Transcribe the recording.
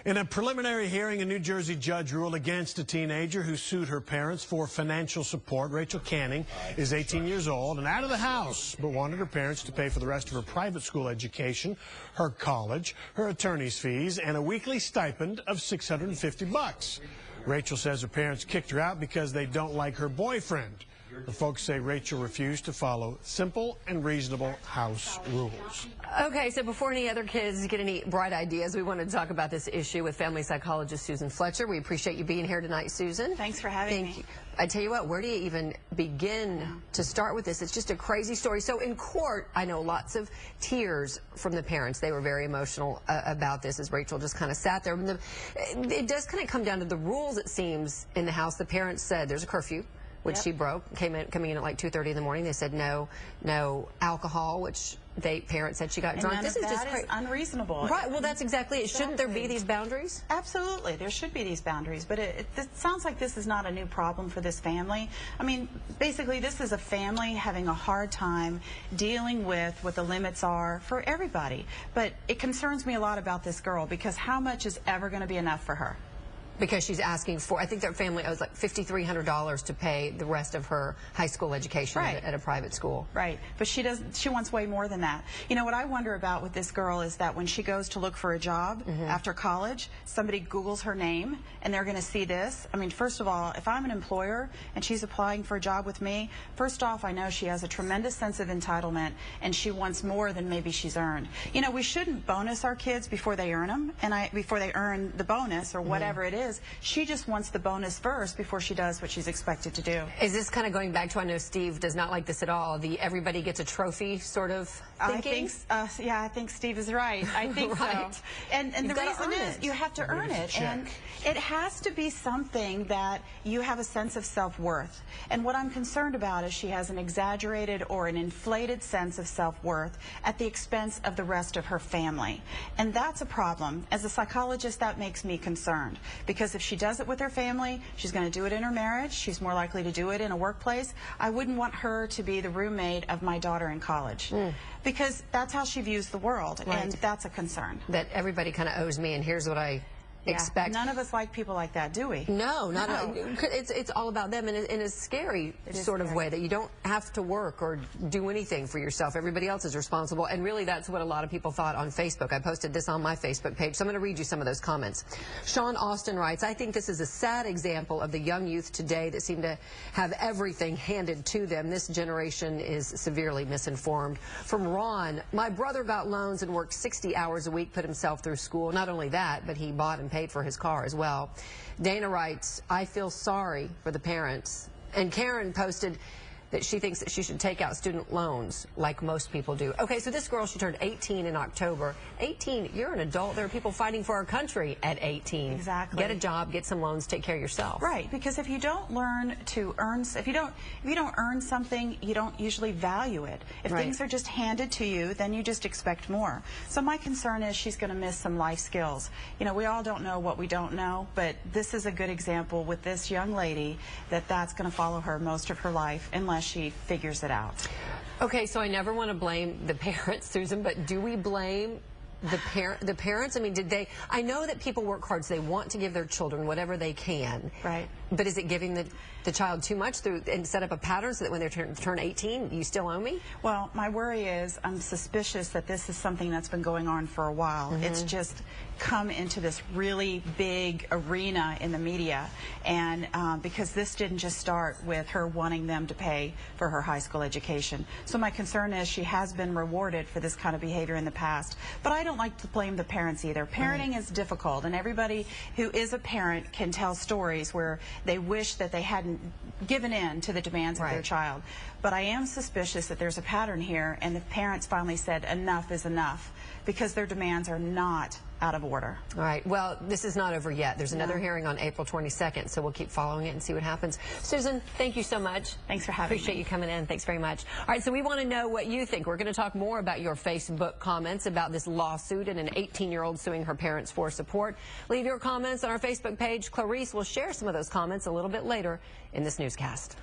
In a preliminary hearing, a New Jersey judge ruled against a teenager who sued her parents for financial support. Rachel Canning is 18 years old and out of the house, but wanted her parents to pay for the rest of her private school education, her college, her attorney's fees, and a weekly stipend of $650. Rachel says her parents kicked her out because they don't like her boyfriend. The folks say Rachel refused to follow simple and reasonable house rules. Okay, so before any other kids get any bright ideas, we want to talk about this issue with family psychologist Susan Fletcher. We appreciate you being here tonight, Susan. Thanks for having me. I tell you what, where do you even begin to start with this? It's just a crazy story. So in court, I know lots of tears from the parents. They were very emotional about this as Rachel just kind of sat there. It does kind of come down to the rules, it seems, in the house. The parents said there's a curfew, which she broke, coming in at like 2:30 in the morning. They said no alcohol, which parents said she got drunk. This is just unreasonable. Right, well that's exactly it. Shouldn't there be these boundaries? Absolutely, there should be these boundaries, but it sounds like this is not a new problem for this family. I mean, basically this is a family having a hard time dealing with what the limits are for everybody. But it concerns me a lot about this girl, because how much is ever going to be enough for her? Because she's asking for, I think their family owes like $5,300 to pay the rest of her high school education at a private school. Right, but she wants way more than that. You know, what I wonder about with this girl is that when she goes to look for a job after college, somebody Googles her name and they're going to see this. I mean, first of all, if I'm an employer and she's applying for a job with me, first off, I know she has a tremendous sense of entitlement and she wants more than maybe she's earned. You know, we shouldn't bonus our kids before they earn them, and before they earn the bonus or whatever it is. She just wants the bonus first before she does what she's expected to do. Is this kind of going back to, I know Steve does not like this at all, the everybody gets a trophy sort of thinking? Yeah, I think Steve is right. I think so. And the reason is you have to earn it. And it has to be something that you have a sense of self-worth. And what I'm concerned about is she has an exaggerated or an inflated sense of self-worth at the expense of the rest of her family. And that's a problem. As a psychologist, that makes me concerned. Because if she does it with her family, she's going to do it in her marriage. She's more likely to do it in a workplace. I wouldn't want her to be the roommate of my daughter in college. Because that's how she views the world. And that's a concern. That everybody kind of owes me, and here's what I expect. None of us like people like that, do we? No, not at all. It's all about them in a scary sort of way, that you don't have to work or do anything for yourself. Everybody else is responsible, and really that's what a lot of people thought on Facebook. I posted this on my Facebook page, so I'm going to read you some of those comments. Sean Austin writes, I think this is a sad example of the young youth today that seem to have everything handed to them. This generation is severely misinformed. From Ron, my brother got loans and worked 60 hours a week, put himself through school. Not only that, but he bought and paid for his car as well. Dana writes, I feel sorry for the parents. And Karen posted that she thinks that she should take out student loans like most people do. Okay, so this girl, she turned 18 in October. 18, you're an adult. There are people fighting for our country at 18. Exactly. Get a job, get some loans, take care of yourself. Right, because if you don't learn to earn, if you don't earn something, you don't usually value it. If things are just handed to you, then you just expect more. So my concern is she's going to miss some life skills. You know, we all don't know what we don't know, but this is a good example with this young lady that's going to follow her most of her life unless she figures it out. Okay, so I never want to blame the parents, Susan, but do we blame the parents? I mean, I know that people work hard, so they want to give their children whatever they can. Right. But is it giving the child too much and set up a pattern so that when they turn 18, you still owe me? Well, my worry is I'm suspicious that this is something that's been going on for a while. It's just come into this really big arena in the media, and because this didn't just start with her wanting them to pay for her high school education. So my concern is she has been rewarded for this kind of behavior in the past. But I don't like to blame the parents either. Parenting is difficult, and everybody who is a parent can tell stories where they wish that they hadn't given in to the demands of their child. But I am suspicious that there's a pattern here, and the parents finally said enough is enough, because their demands are not out of order. All right. Well, this is not over yet. There's another hearing on April 22nd, so we'll keep following it and see what happens. Susan, thank you so much. Thanks for having me. Appreciate you coming in. Thanks very much. All right, so we want to know what you think. We're going to talk more about your Facebook comments about this lawsuit and an 18-year-old suing her parents for support. Leave your comments on our Facebook page. Clarice will share some of those comments a little bit later in this newscast.